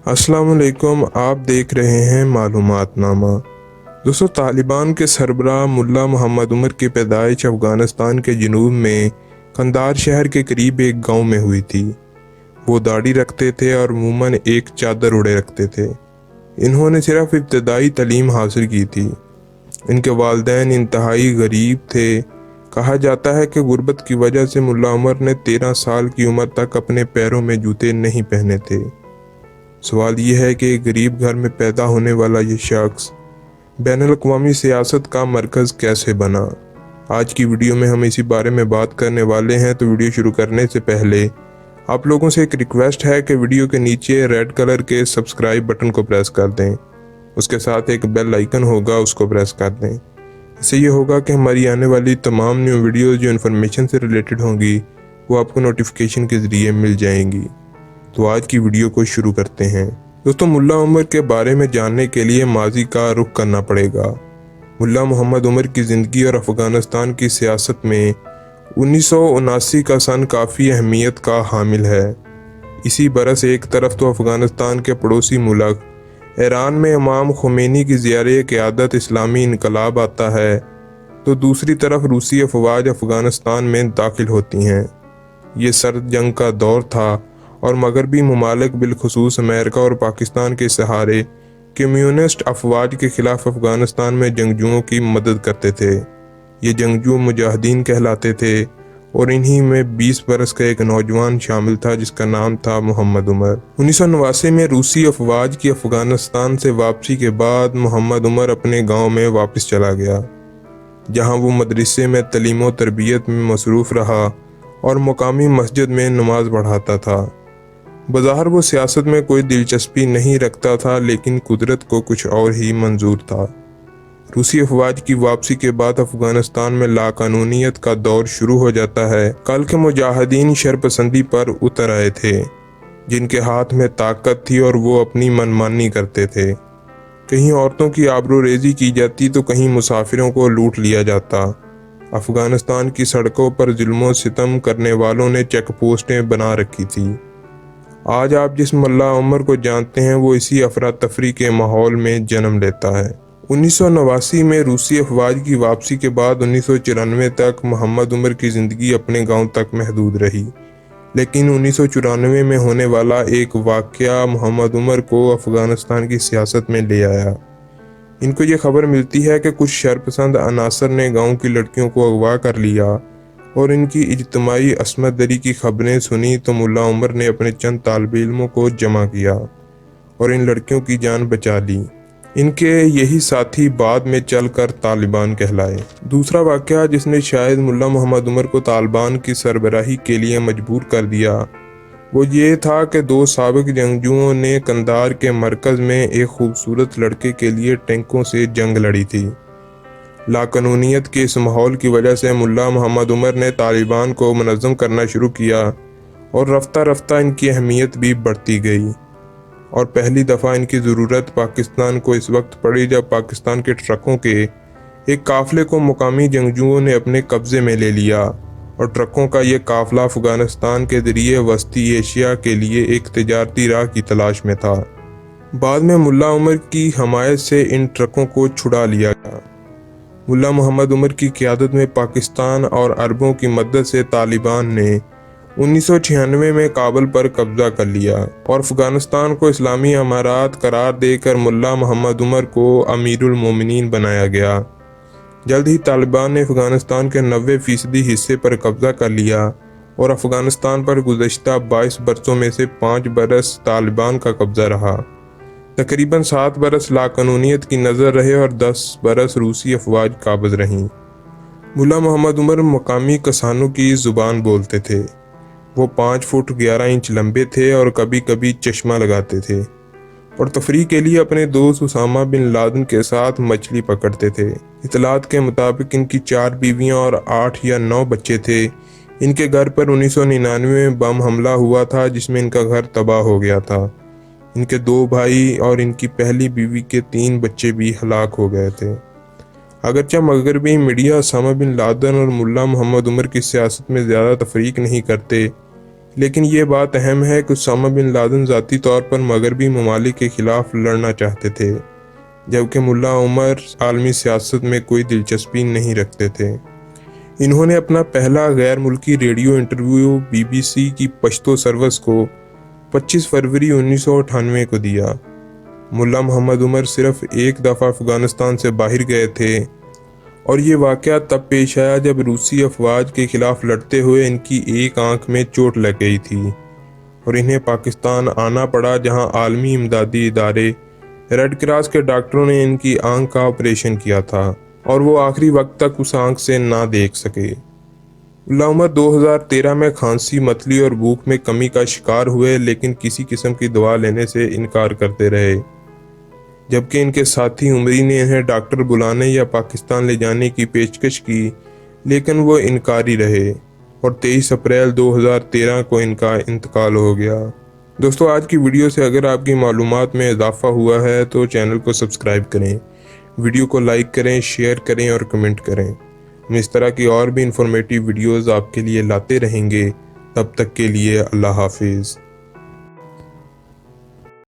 अस्सलाम वालेकुम। आप देख रहे हैं मालूमात नामा। दोस्तों, तालिबान के सरबराह मुल्ला मोहम्मद उमर की पैदाइश अफ़गानिस्तान के जनूब में कंदार शहर के करीब एक गांव में हुई थी। वो दाढ़ी रखते थे और अमूमन एक चादर उड़े रखते थे। इन्होंने सिर्फ इब्तदाई तालीम हासिल की थी। इनके वालिदैन इंतहाई गरीब थे। कहा जाता है कि गुर्बत की वजह से मुल्ला उमर ने 13 साल की उम्र तक अपने पैरों में जूते नहीं पहने थे। सवाल यह है कि एक गरीब घर में पैदा होने वाला ये शख्स बैनुल-अक़वामी सियासत का मरकज़ कैसे बना। आज की वीडियो में हम इसी बारे में बात करने वाले हैं। तो वीडियो शुरू करने से पहले आप लोगों से एक रिक्वेस्ट है कि वीडियो के नीचे रेड कलर के सब्सक्राइब बटन को प्रेस कर दें। उसके साथ एक बेल आइकन होगा, उसको प्रेस कर दें। इससे ये होगा कि हमारी आने वाली तमाम न्यू वीडियोज़ जो इन्फॉर्मेशन से रिलेटेड होंगी वो आपको नोटिफिकेशन के ज़रिए मिल जाएंगी। तो आज की वीडियो को शुरू करते हैं। दोस्तों, मुल्ला उमर के बारे में जानने के लिए माजी का रुख करना पड़ेगा। मुल्ला मोहम्मद उमर की ज़िंदगी और अफ़गानिस्तान की सियासत में 1979 का सन काफ़ी अहमियत का हामिल है। इसी बरस एक तरफ तो अफ़गानिस्तान के पड़ोसी मुल्क ईरान में इमाम खुमैनी की ज़ियारे क़यादत इस्लामी इनकलाब आता है, तो दूसरी तरफ रूसी अफवाज अफ़गानिस्तान में दाखिल होती हैं। ये सर्द जंग का दौर था और मगरबी ममालिक बिलखुसूस अमेरिका और पाकिस्तान के सहारे कम्युनिस्ट अफवाज के खिलाफ अफ़गानिस्तान में जंगजुओं की मदद करते थे। ये जंगजू मुजाहिदीन कहलाते थे और इन्हीं में 20 बरस का एक नौजवान शामिल था जिसका नाम था मोहम्मद उमर। 1989 में रूसी अफवाज की अफ़गानिस्तान से वापसी के बाद मोहम्मद उमर अपने गाँव में वापस चला गया, जहाँ वो मदरसे में तालीम व तरबियत में मसरूफ़ रहा और मुकामी मस्जिद में नमाज पढ़ाता था। बज़ाहिर वो सियासत में कोई दिलचस्पी नहीं रखता था, लेकिन कुदरत को कुछ और ही मंजूर था। रूसी अफवाज की वापसी के बाद अफ़गानिस्तान में लाकानूनियत का दौर शुरू हो जाता है। कल के मुजाहिदीन शरपसंदी पर उतर आए थे, जिनके हाथ में ताकत थी और वो अपनी मनमानी करते थे। कहीं औरतों की आबरूरेज़ी की जाती तो कहीं मुसाफिरों को लूट लिया जाता। अफ़गानिस्तान की सड़कों पर जुल्म सितम करने वालों ने चेक पोस्टें बना रखी थी। आज आप जिस मुल्ला उमर को जानते हैं वो इसी अफरा तफरी के माहौल में जन्म लेता है। 1989 में रूसी अफवाज की वापसी के बाद 1994 तक मोहम्मद उमर की ज़िंदगी अपने गांव तक महदूद रही, लेकिन 1994 में होने वाला एक वाक़या मोहम्मद उमर को अफ़गानिस्तान की सियासत में ले आया। इनको ये खबर मिलती है कि कुछ शरपसंद अनासर ने गाँव की लड़कियों को अगवा कर लिया और इनकी इज्तिमाई असमत दरी की खबरें सुनी तो मुल्ला उमर ने अपने चंद तालिब इल्मों को जमा किया और इन लड़कियों की जान बचा ली। इनके यही साथी बाद में चलकर तालिबान कहलाए। दूसरा वाक़या जिसने शायद मुल्ला मोहम्मद उमर को तालिबान की सरबराही के लिए मजबूर कर दिया वो ये था कि 2 साबिक जंगजुओं ने कंदार के मरकज़ में एक खूबसूरत लड़के के लिए टैंकों से जंग लड़ी थी। लाकानूनियत के इस माहौल की वजह से मुल्ला मोहम्मद उमर ने तालिबान को मुनज़्ज़म करना शुरू किया और रफ्ता रफ्ता इनकी अहमियत भी बढ़ती गई। और पहली दफ़ा इनकी ज़रूरत पाकिस्तान को इस वक्त पड़ी जब पाकिस्तान के ट्रकों के एक काफ़िले को मुकामी जंगजुओं ने अपने कब्ज़े में ले लिया और ट्रकों का ये काफ़िला अफ़गानिस्तान के ज़रिए वस्ती एशिया के लिए एक तिजारती राह की तलाश में था। बाद में मुल्ला उमर की हमायत से इन ट्रकों को छुड़ा लिया गया। मुल्ला मोहम्मद उमर की क़यादत में पाकिस्तान और अरबों की मदद से तालिबान ने 1996 में काबुल पर कब्ज़ा कर लिया और अफ़गानिस्तान को इस्लामी अमारात करार देकर मुल्ला मोहम्मद उमर को अमीरुल मोमिनीन बनाया गया। जल्द ही तालिबान ने अफ़गानिस्तान के 90% हिस्से पर कब्ज़ा कर लिया और अफ़गानिस्तान पर गुज़श्ता 22 बरसों में से 5 बरस तालिबान का कब्ज़ा रहा। तकरीबन 7 बरस लाकानूनियत की नज़र रहे और 10 बरस रूसी अफवाज काबिज़ रहीं। मुल्ला मोहम्मद उमर मकामी कसानों की ज़ुबान बोलते थे। वो 5 फुट 11 इंच लंबे थे और कभी कभी चश्मा लगाते थे और तफरीह के लिए अपने दोस्त उसामा बिन लादेन के साथ मछली पकड़ते थे। इतलात के मुताबिक इनकी 4 बीवियाँ और 8 या 9 बच्चे थे। इनके घर पर 1999 में बम हमला हुआ था जिसमें इनका घर तबाह हो गया था। इनके 2 भाई और इनकी पहली बीवी के 3 बच्चे भी हलाक हो गए थे। अगरचे मगरबी मीडिया उसामा बिन लादेन और मुल्ला मोहम्मद उमर की सियासत में ज़्यादा तफरीक नहीं करते, لیکن یہ بات اہم ہے کہ اسامہ بن لادن ذاتی طور پر مغربی ممالک کے خلاف لڑنا چاہتے تھے، جبکہ ملا عمر عالمی سیاست میں کوئی دلچسپی نہیں رکھتے تھے۔ انہوں نے اپنا پہلا غیر ملکی ریڈیو انٹرویو BBC کی پشتو سروس کو 25 فروری 1998 کو دیا۔ ملا محمد عمر صرف ایک دفعہ افغانستان سے باہر گئے تھے، اور یہ واقعہ تب پیش آیا جب روسی افواج کے خلاف لڑتے ہوئے ان کی ایک آنکھ میں چوٹ لگ گئی تھی اور انہیں پاکستان آنا پڑا، جہاں عالمی امدادی ادارے ریڈ کراس کے ڈاکٹروں نے ان کی آنکھ کا آپریشن کیا تھا اور وہ آخری وقت تک اس آنکھ سے نہ دیکھ سکے۔ ملا عمر 2013 میں کھانسی، متلی اور بھوک میں کمی کا شکار ہوئے، لیکن کسی قسم کی دوا لینے سے انکار کرتے رہے، جبکہ ان کے ساتھی عمری نے انہیں ڈاکٹر بلانے یا پاکستان لے جانے کی پیشکش کی، لیکن وہ انکاری رہے اور 23 اپریل 2013 کو ان کا انتقال ہو گیا۔ دوستو، آج کی ویڈیو سے اگر آپ کی معلومات میں اضافہ ہوا ہے تو چینل کو سبسکرائب کریں، ویڈیو کو لائک کریں، شیئر کریں اور کمنٹ کریں۔ ہم اس طرح کی اور بھی انفارمیٹیو ویڈیوز آپ کے لیے لاتے رہیں گے۔ تب تک کے لیے اللہ حافظ۔